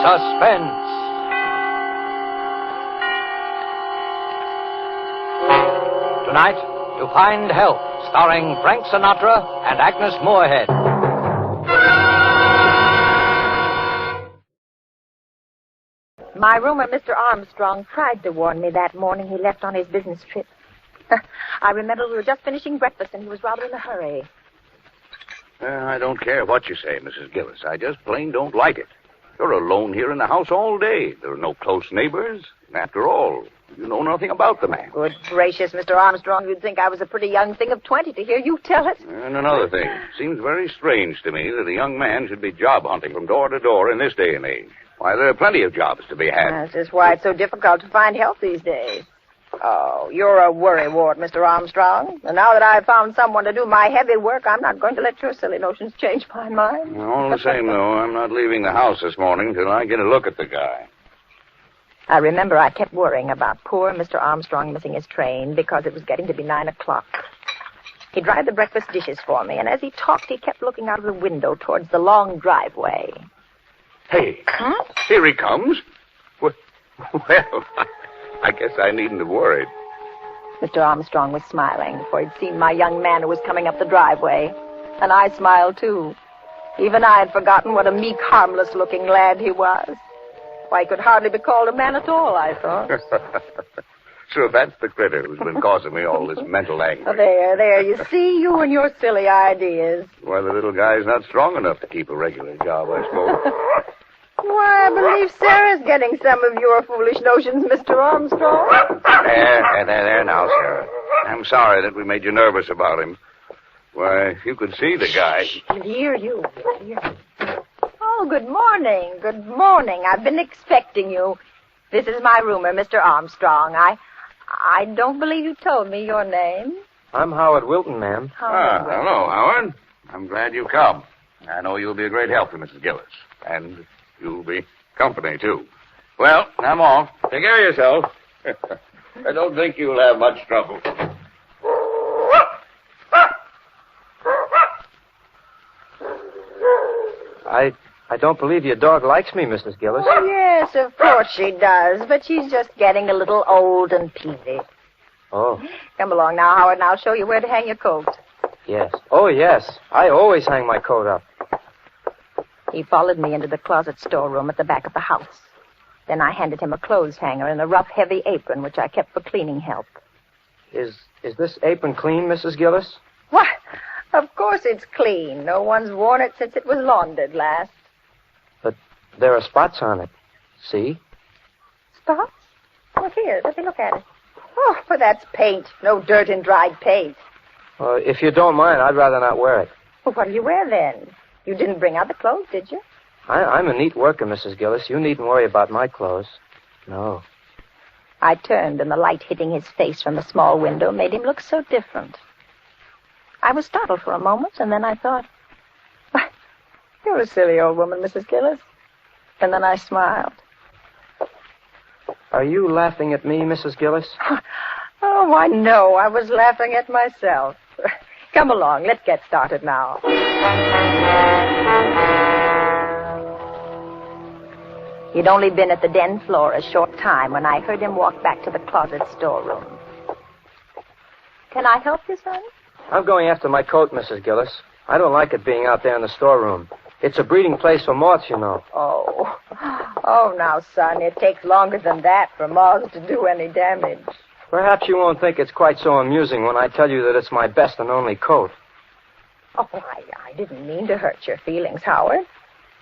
Suspense. Tonight, To Find Help, starring Frank Sinatra and Agnes Moorehead. My roomer, Mr. Armstrong, tried to warn me that morning he left on his business trip. I remember we were just finishing breakfast and he was rather in a hurry. I don't care what you say, Mrs. Gillis. I just plain don't like it. You're alone here in the house all day. There are no close neighbors. And after all, you know nothing about the man. Good gracious, Mr. Armstrong, you'd think I was a pretty young thing of 20 to hear you tell it. And another thing. Seems very strange to me that a young man should be job hunting from door to door in this day and age. Why, there are plenty of jobs to be had. This is why it's so difficult to find help these days. Oh, you're a worrywart, Mr. Armstrong. And now that I've found someone to do my heavy work, I'm not going to let your silly notions change my mind. All the same, though, I'm not leaving the house this morning till I get a look at the guy. I remember I kept worrying about poor Mr. Armstrong missing his train because it was getting to be 9 o'clock. He dried the breakfast dishes for me, and as he talked, he kept looking out of the window towards the long driveway. Hey, Here he comes. Well, I guess I needn't have worried. Mr. Armstrong was smiling, for he'd seen my young man who was coming up the driveway. And I smiled, too. Even I had forgotten what a meek, harmless-looking lad he was. Why, he could hardly be called a man at all, I thought. So that's the critter who's been causing me all this mental anguish. Oh, there, you see, you and your silly ideas. Well, the little guy's not strong enough to keep a regular job, I suppose. Why, I believe Sarah's getting some of your foolish notions, Mr. Armstrong. There now, Sarah. I'm sorry that we made you nervous about him. Why, if you could see the guy. He'll hear you. Oh, good morning. Good morning. I've been expecting you. This is my roomer, Mr. Armstrong. I don't believe you told me your name. I'm Howard Wilton, ma'am. Hello, Howard. I'm glad you come. I know you'll be a great help to Mrs. Gillis. And you'll be company, too. Well, I'm off. Take care of yourself. I don't think you'll have much trouble. I don't believe your dog likes me, Mrs. Gillis. Yes, of course she does, but she's just getting a little old and peevy. Oh. Come along now, Howard, and I'll show you where to hang your coat. Yes. Oh, yes. I always hang my coat up. He followed me into the closet storeroom at the back of the house. Then I handed him a clothes hanger and a rough, heavy apron, which I kept for cleaning help. Is this apron clean, Mrs. Gillis? Why, of course it's clean. No one's worn it since it was laundered last. But there are spots on it. See? Spots? Oh, here, let me look at it. Oh, but that's paint. No dirt and dried paint. If you don't mind, I'd rather not wear it. Well, what do you wear then? You didn't bring out the clothes, did you? I'm a neat worker, Mrs. Gillis. You needn't worry about my clothes. No. I turned, and the light hitting his face from the small window made him look so different. I was startled for a moment, and then I thought, why, you're a silly old woman, Mrs. Gillis. And then I smiled. Are you laughing at me, Mrs. Gillis? Oh, why, no. I was laughing at myself. Come along. Let's get started now. He'd only been at the den floor a short time when I heard him walk back to the closet storeroom. Can I help you, son? I'm going after my coat, Mrs. Gillis. I don't like it being out there in the storeroom. It's a breeding place for moths, you know. Oh, now, son, it takes longer than that for moths to do any damage. Perhaps you won't think it's quite so amusing when I tell you that it's my best and only coat. Oh, I didn't mean to hurt your feelings, Howard.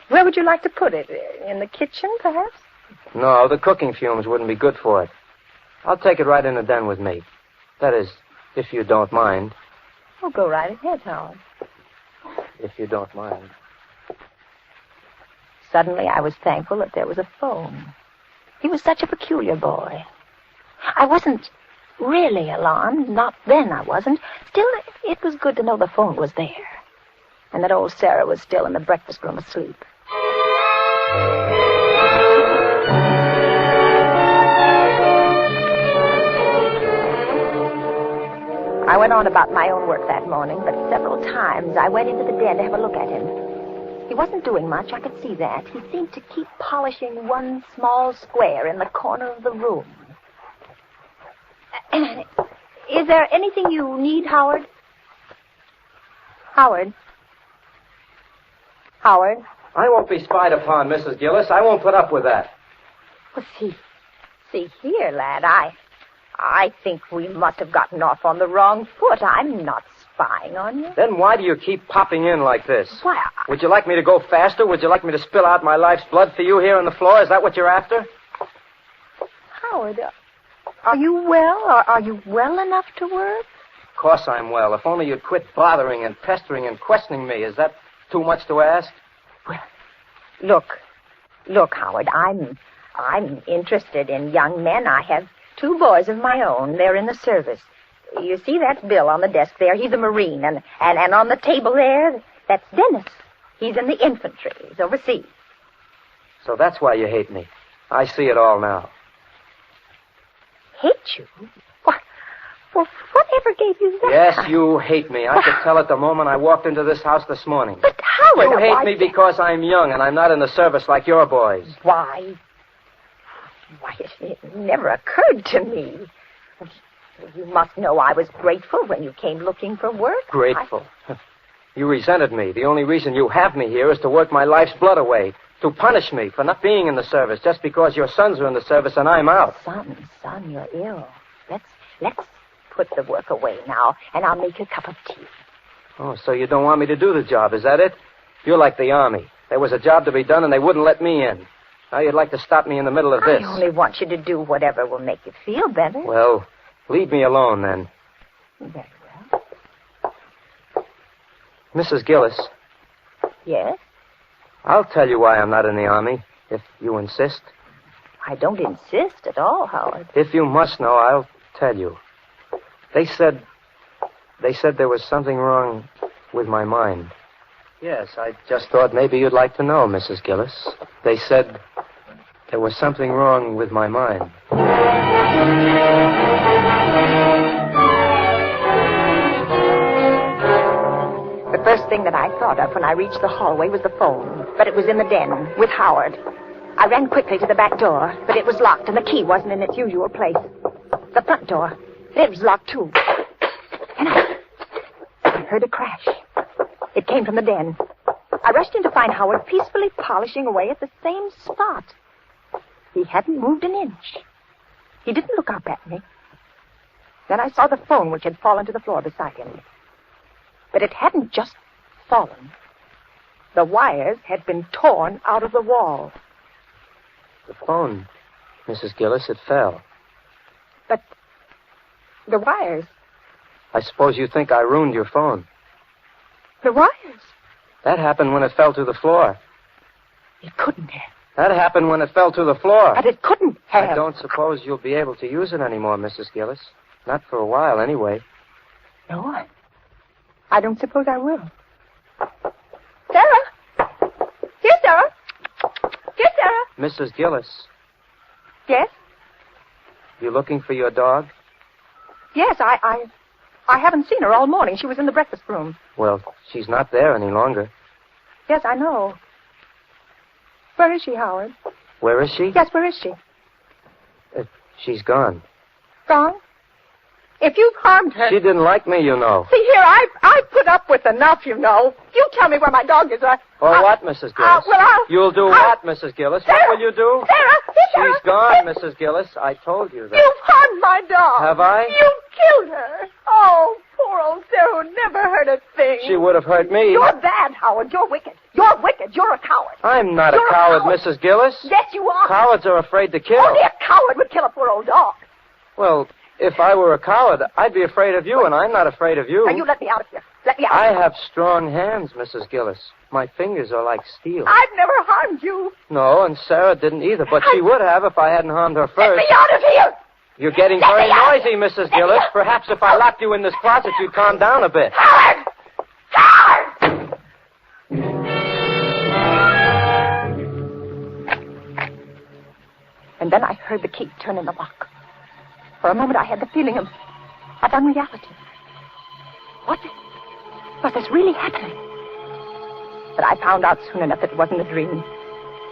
Where would you like to put it? In the kitchen, perhaps? No, the cooking fumes wouldn't be good for it. I'll take it right in the den with me. That is, if you don't mind. Oh, go right ahead, Howard. If you don't mind. Suddenly, I was thankful that there was a phone. He was such a peculiar boy. I wasn't really alarmed. Not then, I wasn't. Still, it was good to know the phone was there. And that old Sarah was still in the breakfast room asleep. I went on about my own work that morning, but several times I went into the den to have a look at him. He wasn't doing much, I could see that. He seemed to keep polishing one small square in the corner of the room. Is there anything you need, Howard? Howard? Howard? I won't be spied upon, Mrs. Gillis. I won't put up with that. Well, see here, lad, I think we must have gotten off on the wrong foot. I'm not spying on you. Then why do you keep popping in like this? Why, Would you like me to go faster? Would you like me to spill out my life's blood for you here on the floor? Is that what you're after? Howard, are you well? Are you well enough to work? Of course I'm well. If only you'd quit bothering and pestering and questioning me. Is that too much to ask? Well, look, Howard, I'm interested in young men. I have 2 boys of my own. They're in the service. You see that Bill on the desk there? He's a Marine. And on the table there, that's Dennis. He's in the infantry. He's overseas. So that's why you hate me. I see it all now. Hate you? Well, whatever gave you that? Yes, you hate me. I could tell it the moment I walked into this house this morning. But Howard... You hate me because I'm young and I'm not in the service like your boys. Why, it never occurred to me. You must know I was grateful when you came looking for work. Grateful? You resented me. The only reason you have me here is to work my life's blood away, to punish me for not being in the service just because your sons are in the service and I'm out. Son, you're ill. Let's put the work away now, and I'll make you a cup of tea. Oh, so you don't want me to do the job, is that it? You're like the Army. There was a job to be done and they wouldn't let me in. Now you'd like to stop me in the middle of this. I only want you to do whatever will make you feel better. Well, leave me alone then. Very well. Mrs. Gillis. Yes? I'll tell you why I'm not in the Army, if you insist. I don't insist at all, Howard. If you must know, I'll tell you. They said there was something wrong with my mind. Yes, I just thought maybe you'd like to know, Mrs. Gillis. They said there was something wrong with my mind. The first thing that I thought of when I reached the hallway was the phone, but it was in the den with Howard. I ran quickly to the back door, but it was locked and the key wasn't in its usual place. The front door, it was locked too. And I heard a crash. It came from the den. I rushed in to find Howard peacefully polishing away at the same spot. He hadn't moved an inch. He didn't look up at me. Then I saw the phone which had fallen to the floor beside him. But it hadn't just fallen. The wires had been torn out of the wall. The phone, Mrs. Gillis, it fell. But the wires... I suppose you think I ruined your phone. The wires? That happened when it fell to the floor. It couldn't have. That happened when it fell to the floor. But it couldn't have. I don't suppose you'll be able to use it anymore, Mrs. Gillis. Not for a while, anyway. No, I don't suppose I will. Sarah! Here, Sarah! Here, Sarah! Mrs. Gillis, Yes? you looking for your dog? Yes, I haven't seen her all morning. She was in the breakfast room. Well, she's not there any longer. Yes, I know. Where is she, Howard? Where is she? Yes, where is she? She's gone. Gone? If you've harmed her... She didn't like me, you know. See here, I've put up with enough, you know. You tell me where my dog is. What, Mrs. Gillis? You'll do what, Mrs. Gillis? Sarah, What will you do? Sarah! She's gone, Mrs. Gillis. I told you that. You've harmed my dog. Have I? You killed her. Oh, poor old Sarah who never hurt a thing. She would have hurt me. You're bad, Howard. You're wicked. You're wicked. You're a coward. I'm not You're a coward, coward. Mrs. Gillis. Yes, you are. Cowards are afraid to kill. Only a coward would kill a poor old dog. Well, if I were a coward, I'd be afraid of you, and I'm not afraid of you. Now, you let me out of here. Let me out. I have strong hands, Mrs. Gillis. My fingers are like steel. I've never harmed you. No, and Sarah didn't either, but she would have if I hadn't harmed her Let first. me out of here. You're getting Let very me out. noisy, Mrs. Gillis. Perhaps if I locked you in this closet, you'd calm down a bit. Howard! Howard! And then I heard the key turn in the lock. For a moment, I had the feeling of unreality. What is really happening? But I found out soon enough that it wasn't a dream.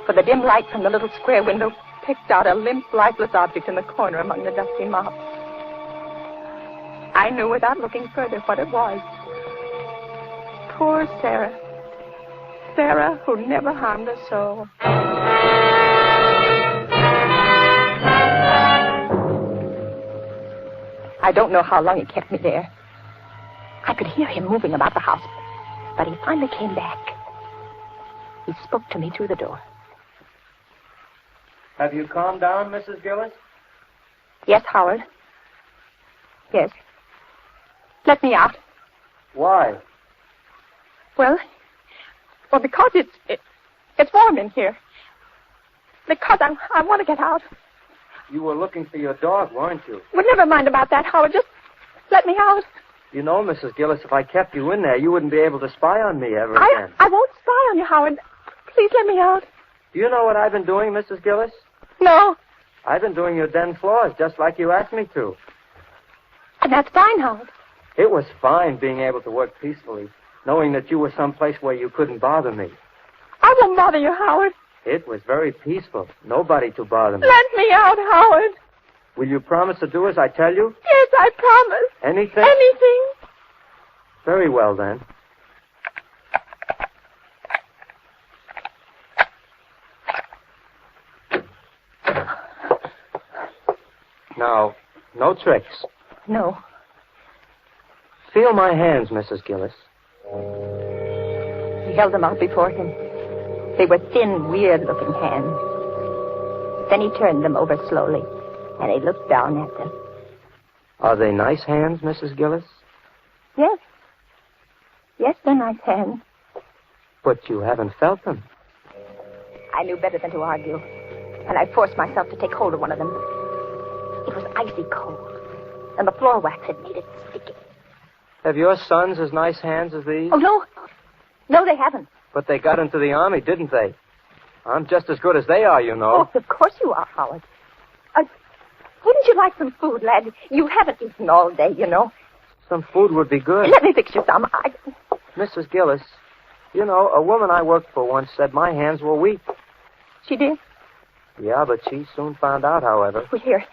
For the dim light from the little square window picked out a limp, lifeless object in the corner among the dusty mops. I knew without looking further what it was. Poor Sarah. Sarah, who never harmed a soul. I don't know how long he kept me there. I could hear him moving about the house, but he finally came back. He spoke to me through the door. Have you calmed down, Mrs. Gillis? Yes, Howard. Yes. Let me out. Why? Well, because it's warm in here. Because I want to get out. You were looking for your dog, weren't you? Well, never mind about that, Howard. Just let me out. You know, Mrs. Gillis, if I kept you in there, you wouldn't be able to spy on me ever again. I won't spy on you, Howard. Please let me out. Do you know what I've been doing, Mrs. Gillis? No. I've been doing your den floors, just like you asked me to. And that's fine, Howard. It was fine being able to work peacefully, knowing that you were someplace where you couldn't bother me. I won't bother you, Howard. It was very peaceful. Nobody to bother me. Let me out, Howard. Will you promise to do as I tell you? Yes, I promise. Anything? Anything. Very well, then. Now, no tricks. No. Feel my hands, Mrs. Gillis. He held them out before him. They were thin, weird-looking hands. Then he turned them over slowly, and he looked down at them. Are they nice hands, Mrs. Gillis? Yes. Yes, they're nice hands. But you haven't felt them. I knew better than to argue, and I forced myself to take hold of one of them. It was icy cold, and the floor wax had made it sticky. Have your sons as nice hands as these? Oh, no. No, they haven't. But they got into the army, didn't they? I'm just as good as they are, you know. Oh, of course you are, Howard. Wouldn't you like some food, lad? You haven't eaten all day, you know. Some food would be good. Let me fix you some. Mrs. Gillis, you know, a woman I worked for once said my hands were weak. She did? Yeah, but she soon found out, however. Well, here.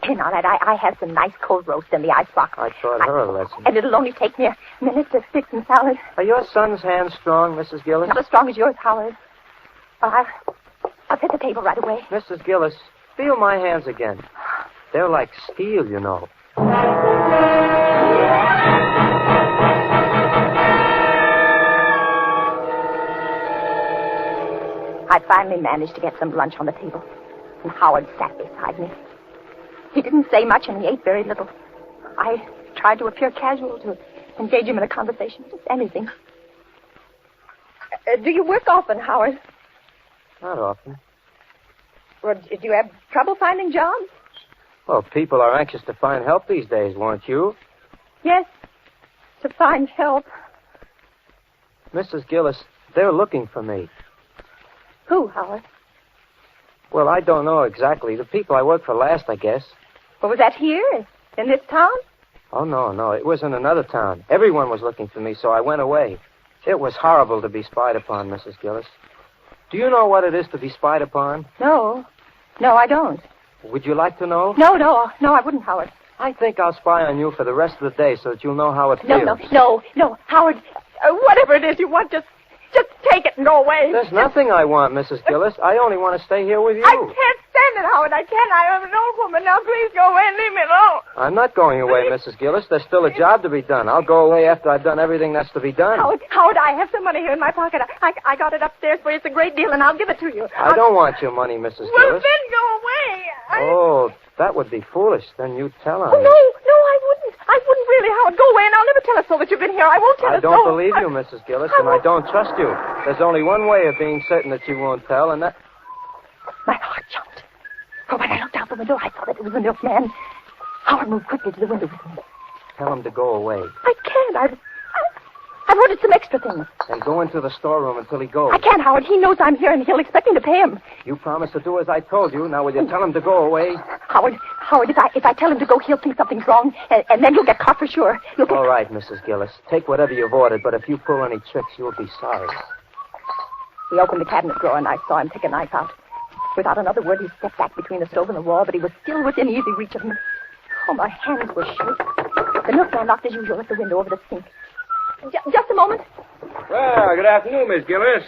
Here now, lad, I have some nice cold roast in the icebox. I taught her a lesson. And it'll only take me a minute to fix some salad. Are your son's hands strong, Mrs. Gillis? Not as strong as yours, Howard. Well, I'll set the table right away. Mrs. Gillis, feel my hands again. They're like steel, you know. I finally managed to get some lunch on the table, and Howard sat beside me. He didn't say much, and he ate very little. I tried to appear casual, to engage him in a conversation, just anything. Do you work often, Howard? Not often. Well, do you have trouble finding jobs? Well, people are anxious to find help these days, weren't you? Yes, to find help. Mrs. Gillis, they're looking for me. Who, Howard? Well, I don't know exactly. The people I worked for last, I guess. Well, was that here, in this town? Oh, no. It was in another town. Everyone was looking for me, so I went away. It was horrible to be spied upon, Mrs. Gillis. Do you know what it is to be spied upon? No. No, I don't. Would you like to know? No, I wouldn't, Howard. I think I'll spy on you for the rest of the day so that you'll know how it feels. No, Howard. Whatever it is you want, just take it and go away. There's nothing I want, Mrs. Gillis. I only want to stay here with you. I can't stand it, Howard. I can't. I am an old woman. Now, please go away and leave me alone. I'm not going away, Mrs. Gillis. There's still a job to be done. I'll go away after I've done everything that's to be done. Howard, I have some money here in my pocket. I got it upstairs for you. It's a great deal, and I'll give it to you. I don't want your money, Mrs. Well, Gillis. then go away. Oh, that would be foolish. Then you'd tell on Oh, me. no, I wouldn't. I wouldn't really, Howard. Go away, and I'll never tell us so that you've been here. I won't tell us so. I don't believe you, Mrs. Gillis, and I don't trust you. There's only one way of being certain that you won't tell, and that... My heart jumped. For when I looked out the window, I saw that it was the milkman. Howard moved quickly to the window with me. Tell him to go away. I can't. I've ordered some extra things. And go into the storeroom until he goes. I can't, Howard. He knows I'm here, and he'll expect me to pay him. You promised to do as I told you. Now, will you tell him to go away? Howard, Howard, if I tell him to go, he'll think something's wrong, and then you'll get caught for sure. You'll get... All right, Mrs. Gillis. Take whatever you've ordered, but if you pull any tricks, you'll be sorry. He opened the cabinet drawer, and I saw him take a knife out. Without another word, he stepped back between the stove and the wall, but he was still within easy reach of me. Oh, my hands were shaking. The milkman knocked as usual at the window over the sink. Just a moment. Well, good afternoon, Miss Gillis.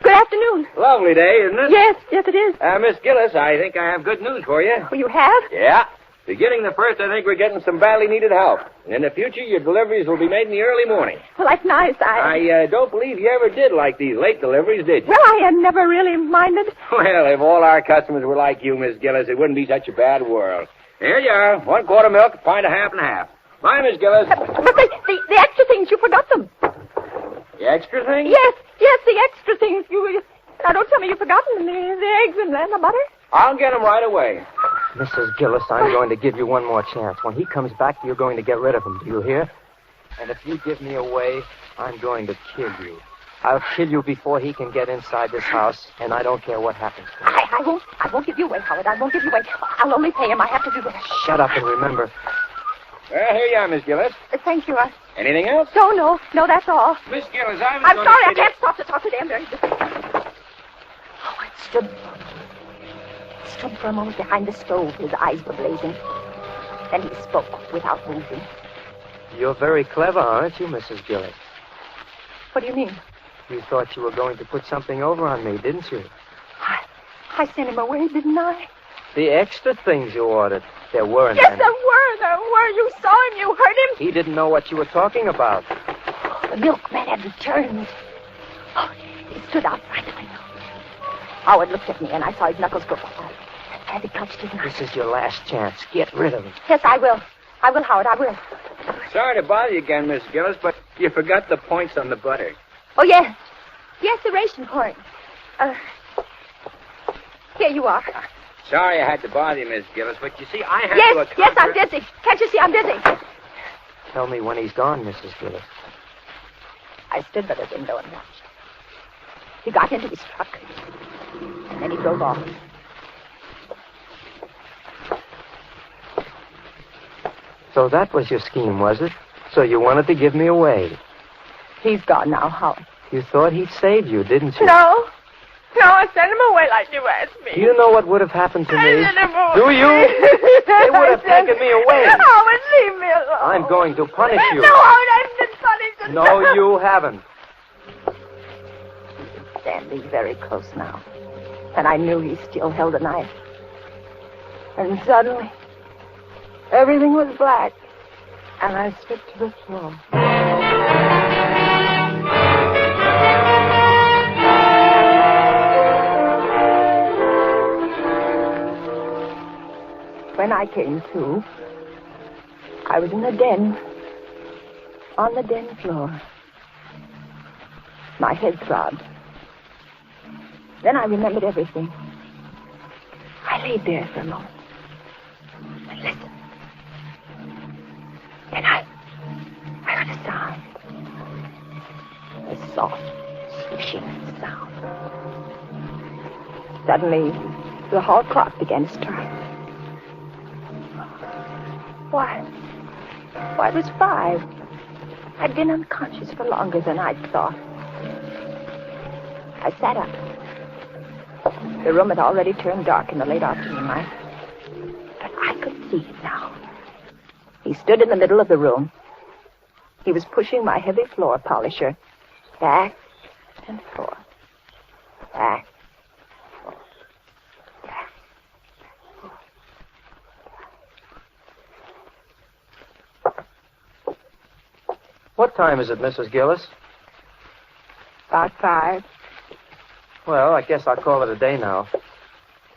Good afternoon. Lovely day, isn't it? Yes, it is. Miss Gillis, I think I have good news for you. Oh, you have? Yeah. Beginning the 1st, I think we're getting some badly needed help. In the future, your deliveries will be made in the early morning. Well, that's nice. I don't believe you ever did like these late deliveries, did you? Well, I had never really minded. Well, if all our customers were like you, Miss Gillis, it wouldn't be such a bad world. Here you are. 1 quart of milk, a pint of half and half. Bye, Miss Gillis. But the extra things, you forgot them. The extra thing? Yes, the extra things. Now, don't tell me you've forgotten them. The eggs and the butter. I'll get them right away. Mrs. Gillis, I'm going to give you one more chance. When he comes back, you're going to get rid of him. Do you hear? And if you give me away, I'm going to kill you. I'll kill you before he can get inside this house, and I don't care what happens to him. I won't give you away, Howard. I won't give you away. I'll only pay him. I have to do that. Shut up and remember. Well, here you are, Miss Gillis. Thank you. Anything else? No, that's all. Miss Gillis, I'm sorry, I can't stop to talk to them. Howard stood for a moment behind the stove. His eyes were blazing. Then he spoke without moving. You're very clever, aren't you, Mrs. Gillis? What do you mean? You thought you were going to put something over on me, didn't you? I sent him away, didn't I? The extra things you ordered. There weren't Yes, any. there were. You saw him. You heard him. He didn't know what you were talking about. The milkman had returned. Oh, he stood outside the window. Howard looked at me, and I saw his knuckles go quiet as he clutched his knife. This is your last chance. Get rid of him. Yes, I will. Howard, I will. Sorry to bother you again, Miss Gillis, but you forgot the points on the butter. Oh, yes. Yes, the ration point. Here you are. Sorry I had to bother you, Miss Gillis, but you see, I have to Yes, account I'm for... busy. Can't you see I'm busy? Tell me when he's gone, Mrs. Gillis. I stood by the window and watched. He got into his truck, and then he drove off. So that was your scheme, was it? So you wanted to give me away. He's gone now, Howard. You thought he'd save you, didn't you? No, I sent him away like you asked me. Do you know what would have happened to me? I sent him away. Do you? They would have taken me away. Howard, leave me alone. I'm going to punish you. No, Howard, I've been punished. No, you haven't. Standing very close now, and I knew he still held a knife. And suddenly, everything was black, and I slipped to the floor. When I came to, I was in the den, on the den floor. My head throbbed. Then I remembered everything. I lay there for a moment and listened. Then I heard a sound. A soft, swishing sound. Suddenly, the hall clock began to strike. Why, it was 5. I'd been unconscious for longer than I'd thought. I sat up. The room had already turned dark in the late afternoon light. But I could see him now. He stood in the middle of the room. He was pushing my heavy floor polisher back and forth. Back. What time is it, Mrs. Gillis? About 5. Well, I guess I'll call it a day now.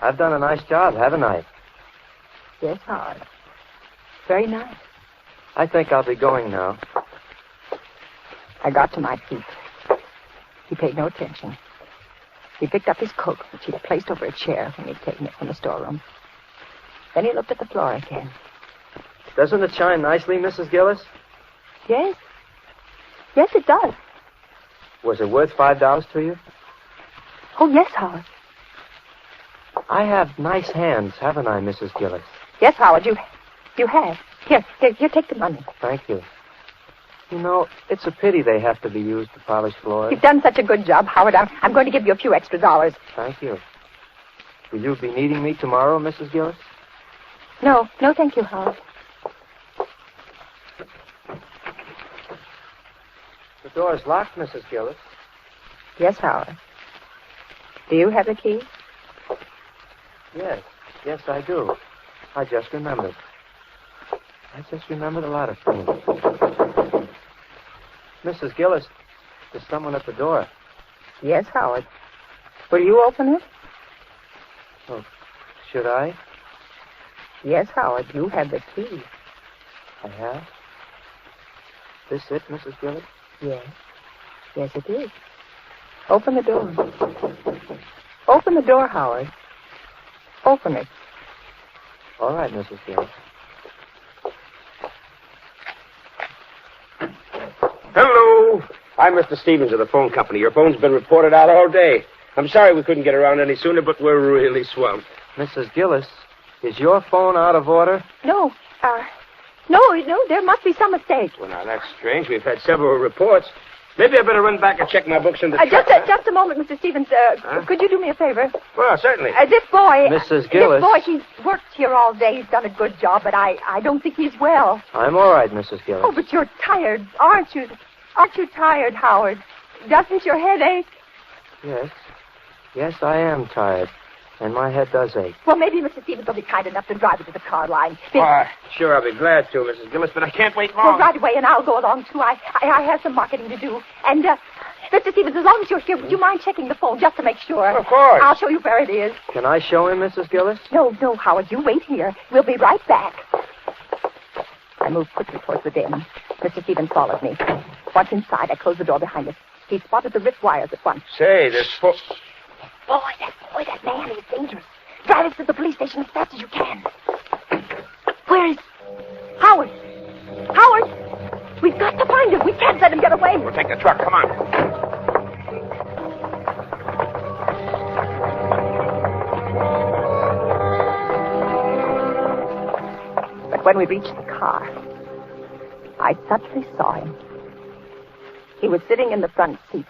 I've done a nice job, haven't I? Yes, Howard. Very nice. I think I'll be going now. I got to my feet. He paid no attention. He picked up his coat, which he'd placed over a chair when he'd taken it from the storeroom. Then he looked at the floor again. Doesn't it shine nicely, Mrs. Gillis? Yes. Yes, it does. Was it worth $5 to you? Oh, yes, Howard. I have nice hands, haven't I, Mrs. Gillis? Yes, Howard, you have. Here, take the money. Thank you. You know, it's a pity they have to be used to polish floors. You've done such a good job, Howard. I'm going to give you a few extra dollars. Thank you. Will you be needing me tomorrow, Mrs. Gillis? No, thank you, Howard. The door's locked, Mrs. Gillis. Yes, Howard. Do you have the key? Yes, I do. I just remembered. A lot of things. Mrs. Gillis, there's someone at the door. Yes, Howard. Will you open it? Oh, should I? Yes, Howard, you have the key. I have? This it, Mrs. Gillis? Yes. Yes, it is. Open the door. Open the door, Howard. Open it. All right, Mrs. Gillis. Hello. I'm Mr. Stevens of the phone company. Your phone's been reported out all day. I'm sorry we couldn't get around any sooner, but we're really swamped. Mrs. Gillis, is your phone out of order? No, there must be some mistake. Well, now, that's strange. We've had several reports. Maybe I better run back and check my books in the truck. Just a moment, Mr. Stevens. Could you do me a favor? Well, certainly. This boy... Mrs. Gillis. This boy, he's worked here all day. He's done a good job, but I don't think he's well. I'm all right, Mrs. Gillis. Oh, but you're tired, aren't you? Aren't you tired, Howard? Doesn't your head ache? Yes, I am tired. And my head does ache. Well, maybe Mr. Stevens will be kind enough to drive you to the car line. Why, sure, I'll be glad to, Mrs. Gillis, but I can't wait long. Well, right away, and I'll go along, too. I have some marketing to do. And, Mr. Stevens, as long as you're here, would you mind checking the phone just to make sure? Of course. I'll show you where it is. Can I show him, Mrs. Gillis? No, Howard, you wait here. We'll be right back. I moved quickly towards the den. Mr. Stevens followed me. Once inside, I closed the door behind us. He spotted the wrist wires at once. Say, this That man is dangerous. Drive us to the police station as fast as you can. Where is... Howard! Howard! We've got to find him. We can't let him get away. We'll take the truck. Come on. But when we reached the car, I suddenly saw him. He was sitting in the front seat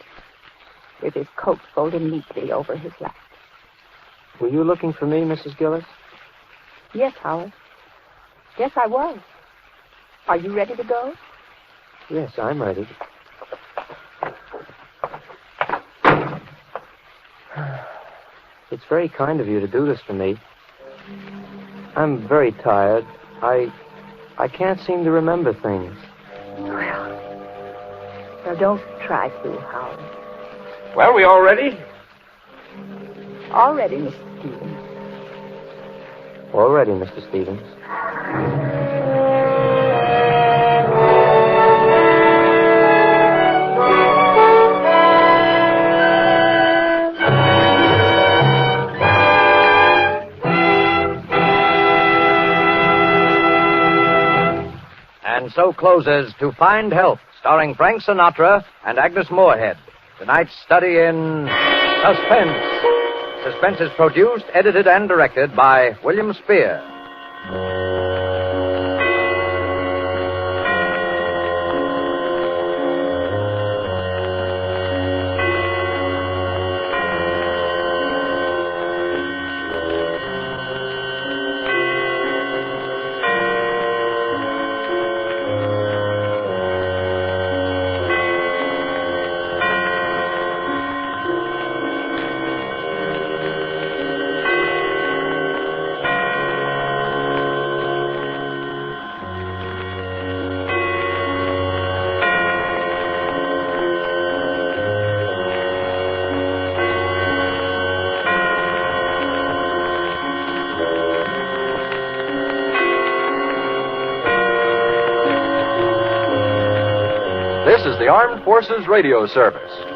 with his coat folded neatly over his lap. Were you looking for me, Mrs. Gillis? Yes, Howard. Yes, I was. Are you ready to go? Yes, I'm ready. It's very kind of you to do this for me. I'm very tired. I can't seem to remember things. Well, don't try to, Howard. Well, we all ready? All ready, Mr. Stevens. All ready, Mr. Stevens. And so closes To Find Help, starring Frank Sinatra and Agnes Moorehead. Tonight's study in Suspense. Suspense is produced, edited, and directed by William Spear. This is the Armed Forces Radio Service.